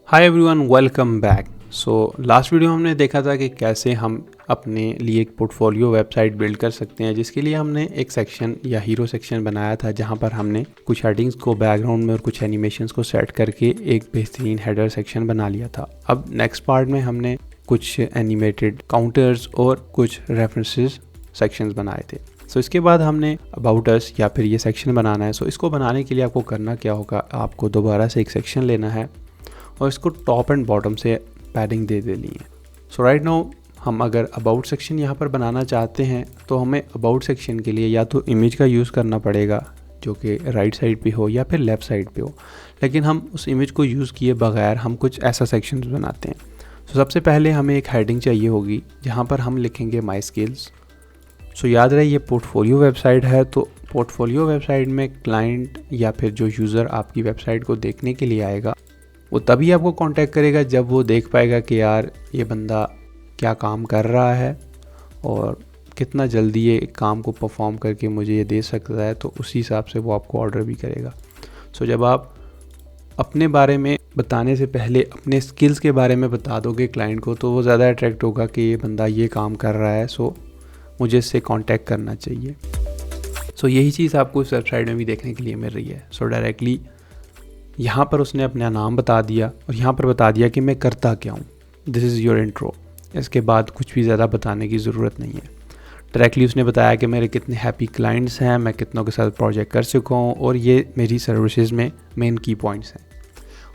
Hi everyone, welcome back. Last video हमने देखा था कि कैसे हम अपने लिए एक पोर्टफोलियो वेबसाइट बिल्ड कर सकते हैं, जिसके लिए हमने एक सेक्शन या हीरो सेक्शन बनाया था, जहां पर हमने कुछ हेडिंग्स को बैकग्राउंड में और कुछ एनिमेशंस को सेट करके एक बेहतरीन हेडर सेक्शन बना लिया था। अब नेक्स्ट पार्ट में हमने कुछ एनिमेटेड काउंटर्स और कुछ रेफरेंसेस सेक्शंस बनाए थे। इसके बाद हमने अबाउट अस या फिर ये सेक्शन बनाना है। इसको बनाने के लिए आपको करना क्या होगा, आपको दोबारा से एक सेक्शन लेना है और इसको टॉप एंड बॉटम से पैडिंग दे देनी है। राइट नाउ हम अगर अबाउट सेक्शन यहाँ पर बनाना चाहते हैं तो हमें अबाउट सेक्शन के लिए या तो इमेज का यूज़ करना पड़ेगा जो कि राइट साइड पे हो या फिर लेफ़्ट साइड पे हो, लेकिन हम उस इमेज को यूज़ किए बगैर हम कुछ ऐसा सेक्शन बनाते हैं। सबसे पहले हमें एक हेडिंग चाहिए होगी जहाँ पर हम लिखेंगे माई स्किल्स। याद रहे ये पोर्टफोलियो वेबसाइट है, तो पोर्टफोलियो वेबसाइट में क्लाइंट या फिर जो यूज़र आपकी वेबसाइट को देखने के लिए आएगा वो तभी आपको कांटेक्ट करेगा जब वो देख पाएगा कि यार ये बंदा क्या काम कर रहा है और कितना जल्दी ये काम को परफॉर्म करके मुझे ये दे सकता है, तो उसी हिसाब से वो आपको ऑर्डर भी करेगा। जब आप अपने बारे में बताने से पहले अपने स्किल्स के बारे में बता दोगे क्लाइंट को, तो वो ज़्यादा अट्रैक्ट होगा कि ये बंदा ये काम कर रहा है, मुझे इससे कांटेक्ट करना चाहिए। यही चीज़ आपको इस वेबसाइट में भी देखने के लिए मिल रही है। डायरेक्टली यहाँ पर उसने अपना नाम बता दिया और यहाँ पर बता दिया कि मैं करता क्या हूँ, दिस इज़ योर इंट्रो। इसके बाद कुछ भी ज़्यादा बताने की ज़रूरत नहीं है। डायरेक्टली उसने बताया कि मेरे कितने हैप्पी क्लाइंट्स हैं, मैं कितनों के साथ प्रोजेक्ट कर चुका हूँ और ये मेरी सर्विसेज में मेन की पॉइंट्स हैं।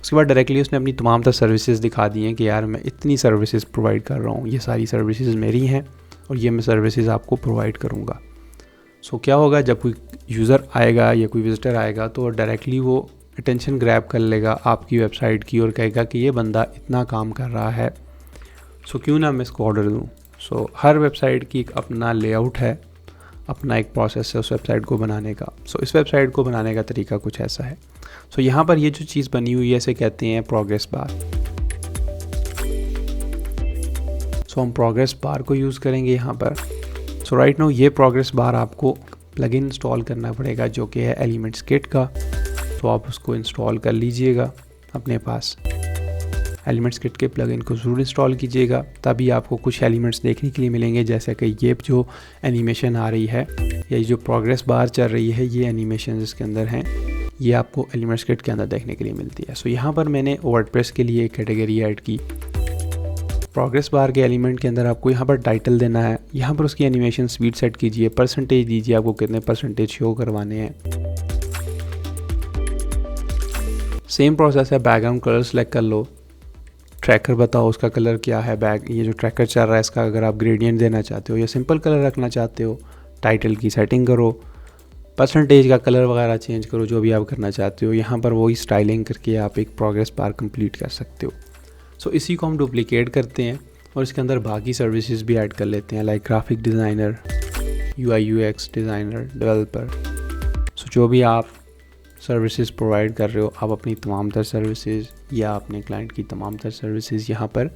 उसके बाद डायरेक्टली उसने अपनी तमाम सर्विसेज दिखा दी हैं कि यार मैं इतनी सर्विसेज प्रोवाइड कर रहा हूँ, ये सारी सर्विसेज मेरी हैं और ये मैं सर्विसेज आपको प्रोवाइड करूँगा। क्या होगा, जब कोई यूज़र आएगा या कोई विजिटर आएगा तो डायरेक्टली वो अटेंशन ग्रैब कर लेगा आपकी वेबसाइट की और कहेगा कि ये बंदा इतना काम कर रहा है, क्यों ना मैं इसको ऑर्डर दूँ। हर वेबसाइट की एक अपना लेआउट है, अपना एक प्रोसेस है उस वेबसाइट को बनाने का। इस वेबसाइट को बनाने का तरीका कुछ ऐसा है। यहाँ पर ये जो चीज़ बनी हुई है इसे कहते हैं प्रोग्रेस बार। हम प्रोग्रेस बार को यूज़ करेंगे यहाँ पर। राइट नाउ ये प्रोग्रेस बार आपको प्लगइन इंस्टॉल करना पड़ेगा जो कि है एलिमेंट्स किट का। आप उसको इंस्टॉल कर लीजिएगा अपने पास। एलिमेंट्स किट के प्लगइन को ज़रूर इंस्टॉल कीजिएगा, तभी आपको कुछ एलिमेंट्स देखने के लिए मिलेंगे, जैसे कि ये जो एनिमेशन आ रही है या ये जो प्रोग्रेस बार चल रही है, ये एनिमेशन इसके अंदर हैं, ये आपको एलिमेंट्स किट के अंदर देखने के लिए मिलती है। यहाँ पर मैंने वर्डप्रेस के लिए एक कैटेगरी ऐड की। प्रोग्रेस बार के एलिमेंट के अंदर आपको यहाँ पर टाइटल देना है, यहाँ पर उसकी एनिमेशन स्पीड सेट कीजिए, परसेंटेज दीजिए, आपको कितने परसेंटेज शो करवाने हैं। सेम प्रोसेस है, बैकग्राउंड कलर सेलेक्ट कर लो, ट्रैकर बताओ उसका कलर क्या है, ये जो ट्रैकर चल रहा है इसका अगर आप ग्रेडियंट देना चाहते हो या सिंपल कलर रखना चाहते हो, टाइटल की सेटिंग करो, परसेंटेज का कलर वगैरह चेंज करो, जो भी आप करना चाहते हो। यहाँ पर वही स्टाइलिंग करके आप एक प्रोग्रेस बार कंप्लीट कर सकते हो। इसी को हम डुप्लीकेट करते हैं और इसके अंदर बाकी सर्विसेज भी ऐड कर लेते हैं, like graphic designer, UI UX designer, developer. जो भी आप सर्विसेज प्रोवाइड कर रहे हो, आप अपनी तमाम तर सर्विसेज या अपने क्लाइंट की तमाम तर सर्विसेज यहाँ पर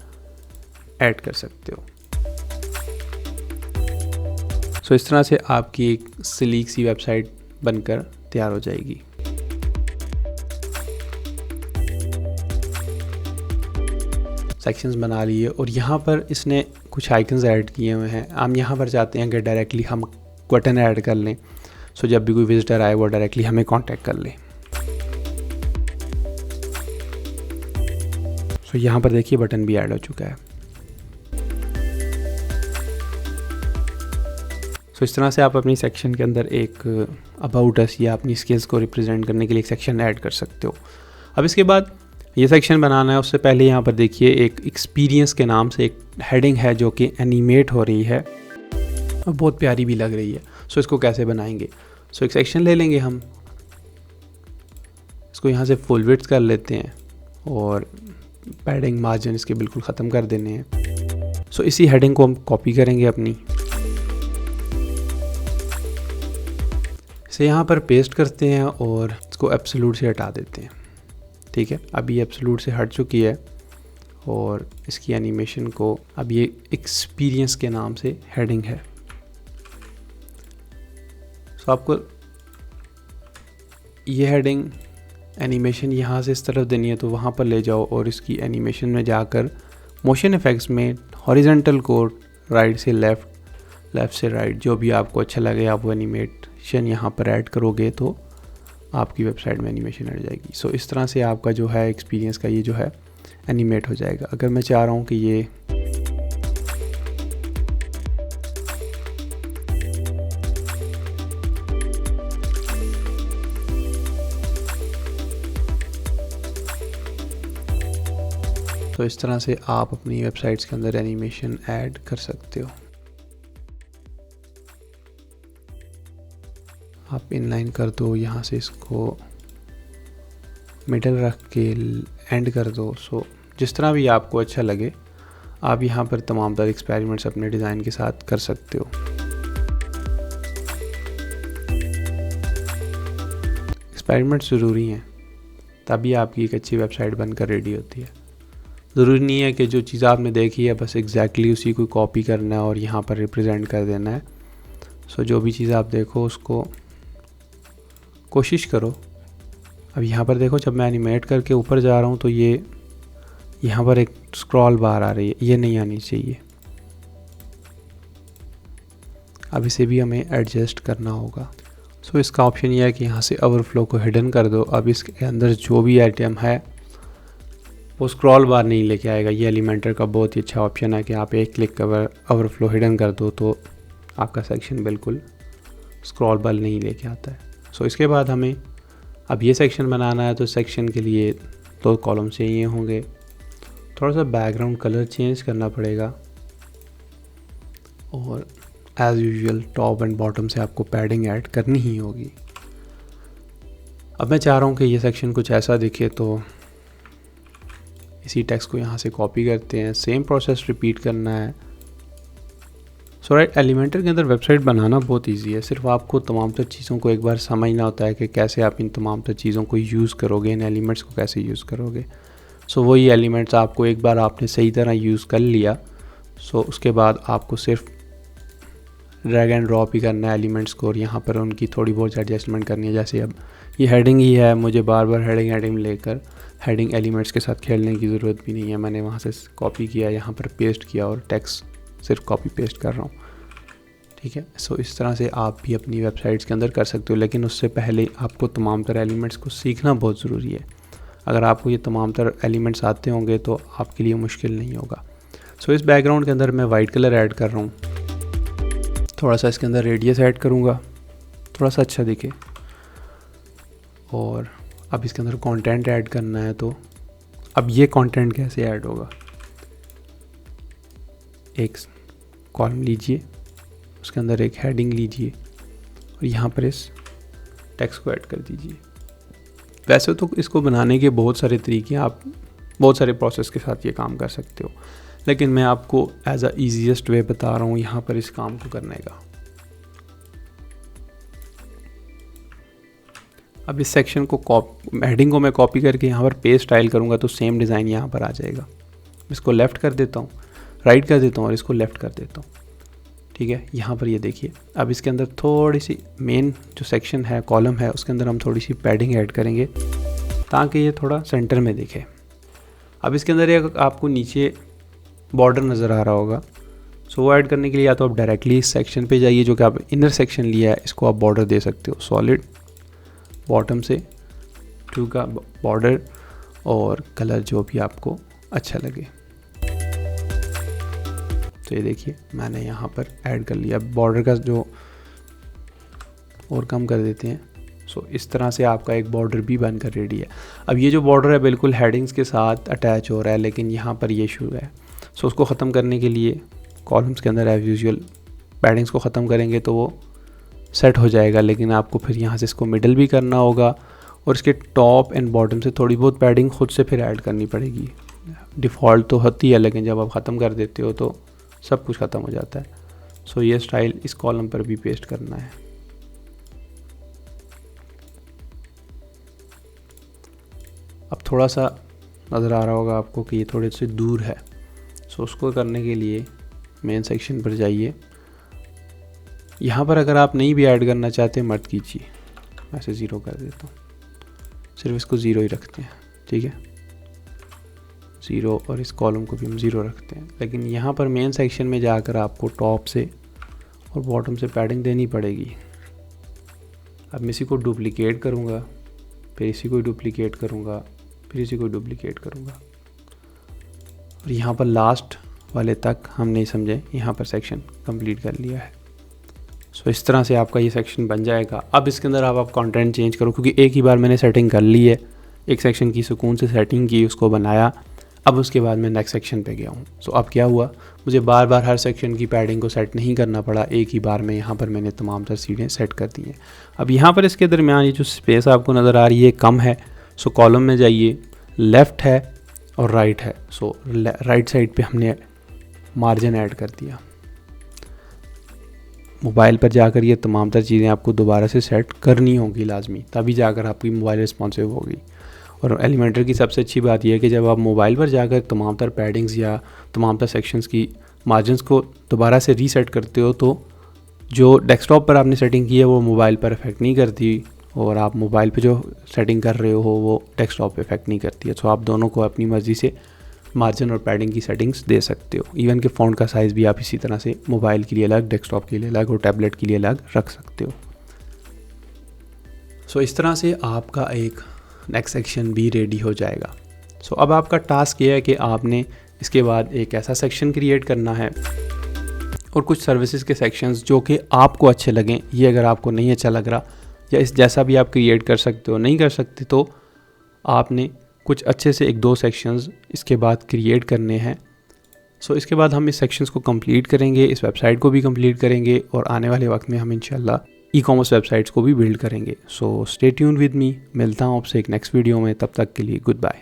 ऐड कर सकते हो। इस तरह से आपकी एक स्लीक सी वेबसाइट बनकर तैयार हो जाएगी। सेक्शंस बना लिए और यहाँ पर इसने कुछ आइकन्स ऐड किए हुए हैं। हम यहाँ पर चाहते हैं कि डायरेक्टली हम बटन ऐड कर लें, जब भी कोई विजिटर आए वो डायरेक्टली हमें कांटेक्ट कर ले। यहाँ पर देखिए बटन भी ऐड हो चुका है। इस तरह से आप अपनी सेक्शन के अंदर एक अबाउट अस या अपनी स्किल्स को रिप्रेजेंट करने के लिए एक सेक्शन ऐड कर सकते हो। अब इसके बाद ये सेक्शन बनाना है, उससे पहले यहाँ पर देखिए एक एक्सपीरियंस के नाम से एक हेडिंग है जो कि एनिमेट हो रही है और बहुत प्यारी भी लग रही है। इसको कैसे बनाएंगे, एक सेक्शन ले लेंगे हम, इसको यहाँ से फुल विड्थ कर लेते हैं और पैडिंग मार्जिन इसके बिल्कुल ख़त्म कर देने हैं। इसी हेडिंग को हम कॉपी करेंगे अपनी, इसे यहाँ पर पेस्ट करते हैं और इसको एब्सोल्यूट से हटा देते हैं। ठीक है, अभी एब्सोल्यूट से हट चुकी है और इसकी एनिमेशन को अब ये एक्सपीरियंस के नाम से हेडिंग है। आपको ये हेडिंग एनिमेशन यहाँ से इस तरफ देनी है तो वहाँ पर ले जाओ और इसकी एनिमेशन में जाकर मोशन इफ़ेक्ट्स में हॉरिजेंटल को राइट से लेफ़्ट, लेफ़्ट से राइट, जो भी आपको अच्छा लगे आप वो एनिमेशन यहाँ पर ऐड करोगे तो आपकी वेबसाइट में एनिमेशन हट जाएगी। सो इस तरह से आपका जो है एक्सपीरियंस का ये जो है एनिमेट हो जाएगा। अगर मैं चाह रहा हूँ कि ये तो इस तरह से आप अपनी वेबसाइट्स के अंदर एनिमेशन ऐड कर सकते हो। आप इनलाइन कर दो, यहाँ से इसको मिडल रख के एंड कर दो। सो जिस तरह भी आपको अच्छा लगे आप यहाँ पर तमाम तरह एक्सपेरिमेंट्स अपने डिज़ाइन के साथ कर सकते हो। एक्सपेरिमेंट्स ज़रूरी हैं, तभी आपकी एक अच्छी वेबसाइट बनकर रेडी होती है। ज़रूरी नहीं है कि जो चीज़ आपने देखी है बस एग्जैक्टली उसी को कॉपी करना है और यहाँ पर रिप्रेजेंट कर देना है। सो जो भी चीज़ आप देखो उसको कोशिश करो। अब यहाँ पर देखो, जब मैं एनिमेट करके ऊपर जा रहा हूँ तो ये यहाँ पर एक स्क्रॉल बार आ रही है, ये नहीं आनी चाहिए। अब इसे भी हमें एडजस्ट करना होगा। सो इसका ऑप्शन ये है कि यहाँ से ओवरफ्लो को हिडन कर दो। अब इसके अंदर जो भी आइटम है वो स्क्रॉल बार नहीं लेके आएगा। ये एलिमेंटर का बहुत ही अच्छा ऑप्शन है कि आप एक क्लिक कर ओवरफ्लो हिडन कर दो तो आपका सेक्शन बिल्कुल स्क्रॉल बार नहीं लेके आता है। सो इसके बाद हमें अब ये सेक्शन बनाना है तो सेक्शन के लिए 2 कॉलम चाहिए होंगे। थोड़ा सा बैकग्राउंड कलर चेंज करना पड़ेगा और as usual top and bottom से आपको पैडिंग ऐड करनी ही होगी। अब मैं चाह रहा हूँ कि ये सेक्शन कुछ ऐसा दिखे तो इसी टेक्स्ट को यहाँ से कॉपी करते हैं। सेम प्रोसेस रिपीट करना है। सो राइट, एलिमेंटर के अंदर वेबसाइट बनाना बहुत इजी है। सिर्फ आपको तमाम तर चीज़ों को एक बार समझना होता है कि कैसे आप इन तमाम तर चीज़ों को यूज़ करोगे, इन एलिमेंट्स को कैसे यूज़ करोगे। सो वही एलिमेंट्स आपको एक बार आपने सही तरह यूज़ कर लिया, सो उसके बाद आपको सिर्फ ड्रैग एंड ड्रॉप ही करना है एलिमेंट्स को और यहाँ पर उनकी थोड़ी बहुत एडजस्टमेंट करनी है। जैसे अब ये हेडिंग ही है, मुझे बार बार हेडिंग लेकर हेडिंग एलिमेंट्स के साथ खेलने की ज़रूरत भी नहीं है। मैंने वहाँ से कॉपी किया, यहाँ पर पेस्ट किया और टेक्स्ट सिर्फ कॉपी पेस्ट कर रहा हूँ, ठीक है। सो इस तरह से आप भी अपनी वेबसाइट्स के अंदर कर सकते हो, लेकिन उससे पहले आपको तमाम तरह एलिमेंट्स को सीखना बहुत ज़रूरी है। अगर आपको ये तमाम तरह एलिमेंट्स आते होंगे तो आपके लिए मुश्किल नहीं होगा। सो इस बैकग्राउंड के अंदर मैं वाइट कलर ऐड कर रहा हूँ। थोड़ा सा इसके अंदर रेडियस ऐड करूँगा, थोड़ा सा अच्छा दिखे। और अब इसके अंदर कंटेंट ऐड करना है, तो अब ये कंटेंट कैसे ऐड होगा। एक कॉलम लीजिए, उसके अंदर एक हेडिंग लीजिए और यहाँ पर इस टेक्स्ट को ऐड कर दीजिए। वैसे तो इसको बनाने के बहुत सारे तरीके हैं, आप बहुत सारे प्रोसेस के साथ ये काम कर सकते हो, लेकिन मैं आपको एज अ ईजीएस्ट वे बता रहा हूँ यहाँ पर इस काम को करने का। अब इस सेक्शन को हेडिंग को मैं कॉपी करके यहाँ पर पेस्ट स्टाइल करूँगा तो सेम डिज़ाइन यहाँ पर आ जाएगा। इसको लेफ़्ट कर देता हूँ, राइट कर देता हूँ और इसको लेफ़्ट कर देता हूँ, ठीक है। यहाँ पर ये देखिए, अब इसके अंदर थोड़ी सी मेन जो सेक्शन है, कॉलम है, उसके अंदर हम थोड़ी सी पैडिंग ऐड करेंगे ताकि ये थोड़ा सेंटर में दिखे। अब इसके अंदर एक आपको नीचे बॉर्डर नज़र आ रहा होगा, सो वो ऐड करने के लिए या तो आप डायरेक्टली इस सेक्शन पे जाइए, जो कि आप इनर सेक्शन लिया है, इसको आप बॉर्डर दे सकते हो सॉलिड बॉटम से टू का बॉर्डर और कलर जो भी आपको अच्छा लगे। तो ये देखिए मैंने यहाँ पर ऐड कर लिया। बॉर्डर का जो और कम कर देते हैं। सो इस तरह से आपका एक बॉर्डर भी बनकर रेडी है। अब ये जो बॉर्डर है बिल्कुल हेडिंग्स के साथ अटैच हो रहा है, लेकिन यहाँ पर ये इशू है। सो उसको ख़त्म करने के लिए कॉलम्स के अंदर एज यूजुअल पैडिंग्स को ख़त्म करेंगे तो वो सेट हो जाएगा, लेकिन आपको फिर यहाँ से इसको मिडल भी करना होगा और इसके टॉप एंड बॉटम से थोड़ी बहुत पैडिंग खुद से फिर ऐड करनी पड़ेगी। डिफ़ॉल्ट तो होती है, लेकिन जब आप ख़त्म कर देते हो तो सब कुछ ख़त्म हो जाता है। सो ये स्टाइल इस कॉलम पर भी पेस्ट करना है। अब थोड़ा सा नज़र आ रहा होगा आपको कि ये थोड़े से दूर है। सो उसको करने के लिए मेन सेक्शन पर जाइए। यहाँ पर अगर आप नहीं भी ऐड करना चाहते मत कीजिए, मैं इसे 0 कर देता हूँ। सिर्फ इसको 0 ही रखते हैं, ठीक है, 0, और इस कॉलम को भी हम 0 रखते हैं। लेकिन यहाँ पर मेन सेक्शन में जाकर आपको टॉप से और बॉटम से पैडिंग देनी पड़ेगी। अब मैं इसी को डुप्लिकेट करूँगा, फिर इसी को डुप्लिकेट करूँगा, फिर इसी को डुप्लिकेट करूँगा, और यहाँ पर लास्ट वाले तक हम नहीं समझे, यहाँ पर सेक्शन कंप्लीट कर लिया है। सो इस तरह से आपका ये सेक्शन बन जाएगा। अब इसके अंदर आप कंटेंट चेंज करो, क्योंकि एक ही बार मैंने सेटिंग कर ली है, एक सेक्शन की सुकून से सेटिंग की, उसको बनाया, अब उसके बाद मैं नेक्स्ट सेक्शन पे गया हूँ। सो अब क्या हुआ, मुझे बार बार हर सेक्शन की पैडिंग को सेट नहीं करना पड़ा, एक ही बार में यहाँ पर मैंने तमाम तर चीज़ें सेट कर दी हैं। अब यहाँ पर इसके दरमियान ये जो स्पेस आपको नज़र आ रही है कम है, सो कॉलम में जाइए, लेफ़्ट है और राइट है, सो राइट साइड पे हमने मार्जिन ऐड कर दिया। मोबाइल पर जाकर ये तमाम तर चीज़ें आपको दोबारा से सेट करनी होगी लाजमी, तभी जाकर आपकी मोबाइल रिस्पॉन्सिव होगी। और एलिमेंटर की सबसे अच्छी बात यह है कि जब आप मोबाइल पर जाकर तमाम तर पैडिंग्स या तमाम तर सेक्शंस की मार्जिन्स को दोबारा से रीसेट करते हो, तो जो डेस्कटॉप पर आपने सेटिंग की है वो मोबाइल पर इफेक्ट नहीं करती, और आप मोबाइल पे जो सेटिंग कर रहे हो वो डेस्कटॉप पे इफेक्ट नहीं करती है। तो आप दोनों को अपनी मर्ज़ी से मार्जिन और पैडिंग की सेटिंग्स दे सकते हो। इवन कि फ़ॉन्ट का साइज़ भी आप इसी तरह से मोबाइल के लिए अलग, डेस्कटॉप के लिए अलग और टैबलेट के लिए अलग रख सकते हो। सो इस तरह से आपका एक नेक्स्ट सेक्शन भी रेडी हो जाएगा। सो अब आपका टास्क ये है कि आपने इसके बाद एक ऐसा सेक्शन क्रिएट करना है और कुछ सर्विसेज के सेक्शंस जो कि आपको अच्छे लगें। ये अगर आपको नहीं अच्छा लग रहा या इस जैसा भी आप क्रिएट कर सकते हो, नहीं कर सकते, तो आपने कुछ अच्छे से 1-2 सेक्शंस इसके बाद क्रिएट करने हैं। सो इसके बाद हम इस सेक्शंस को कंप्लीट करेंगे, इस वेबसाइट को भी कंप्लीट करेंगे, और आने वाले वक्त में हम इंशाल्लाह ई-कॉमर्स वेबसाइट्स को भी बिल्ड करेंगे। So stay tuned with me, मिलता हूँ आपसे एक नेक्स्ट वीडियो में, तब तक के लिए गुड बाय।